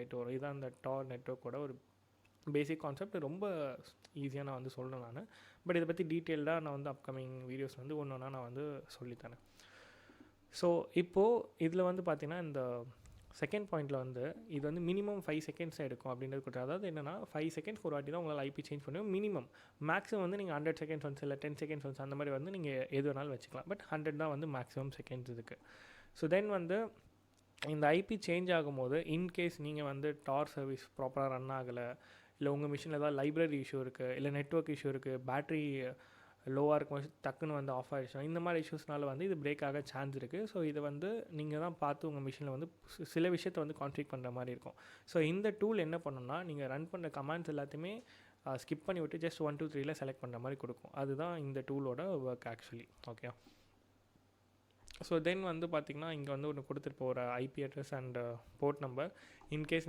ஆகிட்டு வரும். இதுதான் அந்த டார் நெட்வொர்க்கோட ஒரு பேசிக் கான்செப்ட். ரொம்ப ஈஸியாக நான் வந்து சொல்கிறேன் நான். பட் இதை பற்றி டீட்டெயில்டாக நான் வந்து அப்கமிங் வீடியோஸ் வந்து ஒன்று ஒன்றா நான் வந்து சொல்லித்தரேன். ஸோ இப்போது இதில் வந்து பார்த்திங்கன்னா இந்த செகண்ட் பாயிண்ட்டில் வந்து இது வந்து மினிமம் 5 செகண்ட்ஸ் எடுக்கும் அப்படின்றது கொடுத்து. அதாவது என்னென்னா 5 செகண்ட்ஸ் ஒரு வாட்டி தான் உங்களால் ஐபி சேஞ்ச் பண்ணுவோம். மினிமம் மேக்ஸிமம் வந்து நீங்கள் 100 செகண்ட்ஸ் ஒன்ஸ் இல்லை 10 செகண்ட்ஸ் ஒன்ஸ் அந்த மாதிரி வந்து நீங்கள் எது வேணாலும் வச்சுக்கலாம். பட் 100 தான் வந்து மேக்ஸிமம் செகண்ட்ஸ் இருக்குது. ஸோ தென் வந்து இந்த ஐபி சேஞ்ச் ஆகும்போது இன்கேஸ் நீங்கள் வந்து டார் சர்வீஸ் ப்ராப்பராக ரன் ஆகலை, இல்லை உங்கள் மிஷினில் ஏதாவது லைப்ரரி இஷ்யூ இருக்குது, இல்லை நெட்வொர்க் இஷ்யூ இருக்குது, பேட்ரி லோவாக இருக்கும்போது டக்குன்னு வந்து ஆஃப் ஆகிடுச்சுன்னா இந்த மாதிரி இஷ்யூஸ்னால வந்து இது பிரேக் ஆக சான்ஸ் இருக்குது. ஸோ இதை வந்து நீங்கள் தான் பார்த்து உங்கள் மிஷினில் வந்து சில விஷயத்தை வந்து கான்ஃபிக் பண்ணுற மாதிரி இருக்கும். ஸோ இந்த டூல் என்ன பண்ணணும்னா நீங்கள் ரன் பண்ணுற கமாண்ட்ஸ் எல்லாத்தையுமே ஸ்கிப் பண்ணி விட்டு ஜஸ்ட் 1 2 3 செலக்ட் பண்ணுற மாதிரி கொடுக்கும். அதுதான் இந்த டூலோட work actually. Okay. So then வந்து பார்த்திங்கன்னா இங்கே வந்து ஒன்று கொடுத்துருப்போம், ஒரு IP address and port number. In case